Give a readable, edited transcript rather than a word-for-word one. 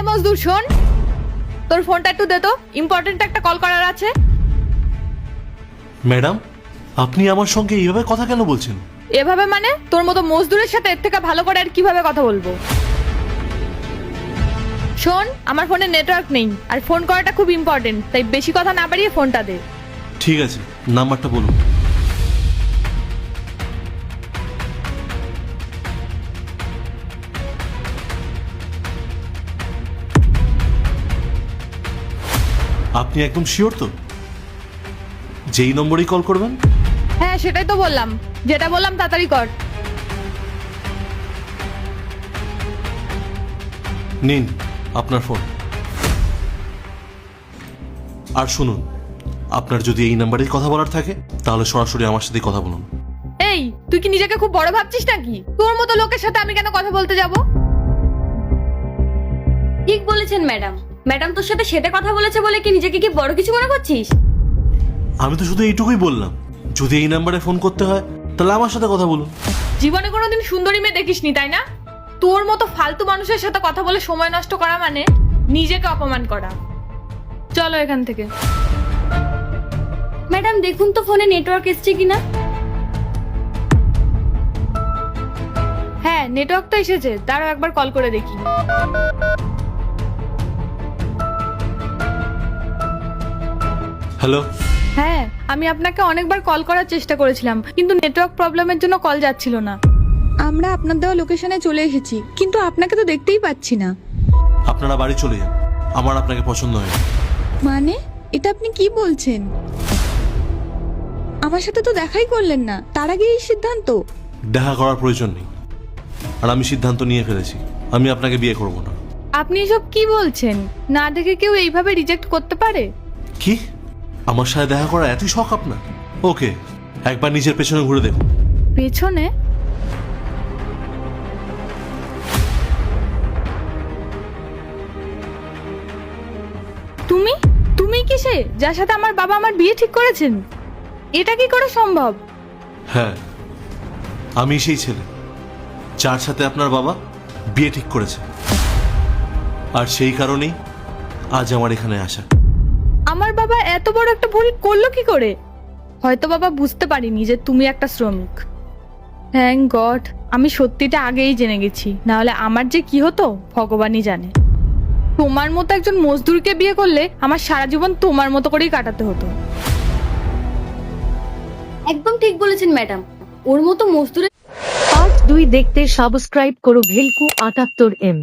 এই মজদুর শোন, তোর ফোনটা একটু দে তো, ইম্পর্টেন্ট একটা কল করার আছে। ম্যাডাম, আপনি আমার সঙ্গে এইভাবে কথা কেন বলছেন? এভাবে মানে? তোর মতো মজদুরের সাথে এর থেকে ভালো করে আর কিভাবে কথা বলবো? শোন, আমার ফোনে নেটওয়ার্ক নেই আর ফোন করাটা খুব ইম্পর্টেন্ট, তাই বেশি কথা না বাড়িয়ে ফোনটা দে। ঠিক আছে, নাম্বারটা বলুন। আপনি একদম শিওর তো যেই নম্বরেই কল করবেন? হ্যাঁ সেটাই তো বললাম, যেটা বললাম তাড়াতাড়ি কর। নিন আপনার ফোন। আর শুনুন, আপনার যদি এই নাম্বারেই কথা বলার থাকে তাহলে সরাসরি আমার সাথে কথা বলুন। এই, তুই কি নিজেকে খুব বড় ভাবছিস নাকি? তোর মতো লোকের সাথে আমি কেন কথা বলতে যাব? ঠিক বলেছেন ম্যাডাম। ম্যাডাম তোর সাথে সেটা কথা বলেছে বলে কি নিজেকে কি বড় কিছু মনে করছিস? আমি তো শুধু এইটুকুই বললাম, যদি এই নাম্বারে ফোন করতে হয় তাহলে আমার সাথে কথা বলুন। জীবনে কোনোদিন সুন্দরী মেয়ে দেখিসনি তাই না? তোর মতো ফালতু মানুষের সাথে কথা বলে সময় নষ্ট করা মানে নিজেকে অপমান করা। চলো এখান থেকে। ম্যাডাম দেখুন তো ফোনে নেটওয়ার্ক এসছে কিনা। হ্যাঁ নেটওয়ার্ক তো এসেছে, দাঁড়াও একবার কল করে দেখি। হ্যালো। হ্যাঁ, আমি আপনাকে অনেকবার কল করার চেষ্টা করেছিলাম কিন্তু নেটওয়ার্ক প্রবলেমের জন্য কল যাচ্ছিল না। আমরা আপনার দেওয়া লোকেশনে চলে এসেছি কিন্তু আপনাকে তো দেখতেই পাচ্ছি না। আপনারা বাড়ি চলে যান, আমার আপনাকে পছন্দ হয়নি। মানে এটা আপনি কি বলছেন? আমার সাথে তো দেখাই করলেন না, তার আগে এই সিদ্ধান্ত? দেখা করার প্রয়োজন নেই, আর আমি সিদ্ধান্ত নিয়ে ফেলেছি, আমি আপনাকে বিয়ে করব না। আপনি এসব কি বলছেন? না দেখে কেউ এইভাবে রিজেক্ট করতে পারে? কি? আমার সাথে দেখা করা এতই শখ আপনার? ওকে, একবার নিজের পেছনে ঘুরে দেখুন। পেছনে? তুমি তুমি কি সে যার সাথে আমার বাবা আমার বিয়ে ঠিক করেছেন? এটা কি করে সম্ভব? হ্যাঁ, আমি সেই ছেলে যার সাথে আপনার বাবা বিয়ে ঠিক করেছে, আর সেই কারণেই আজ আমার এখানে আসা। আমার বাবা এত বড় একটা ভুল করলো কি করে? হয়তো বাবা বুঝতে পারিনি যে তুমি একটা শ্রমিক। থ্যাংক গড, আমি সত্যিটা আগেই জেনে গেছি, না হলে আমার যে কি হতো ভগবানই জানে। তোমার মতো একজন মজদুরকে বিয়ে করলে আমার সারা জীবন তোমার মতো করেই কাটাতে হতো। একদম ঠিক বলেছেন ম্যাডাম, ওর মতো মজদুরের পার্ট 2 দেখতে সাবস্ক্রাইব করো ভেলকু 78M।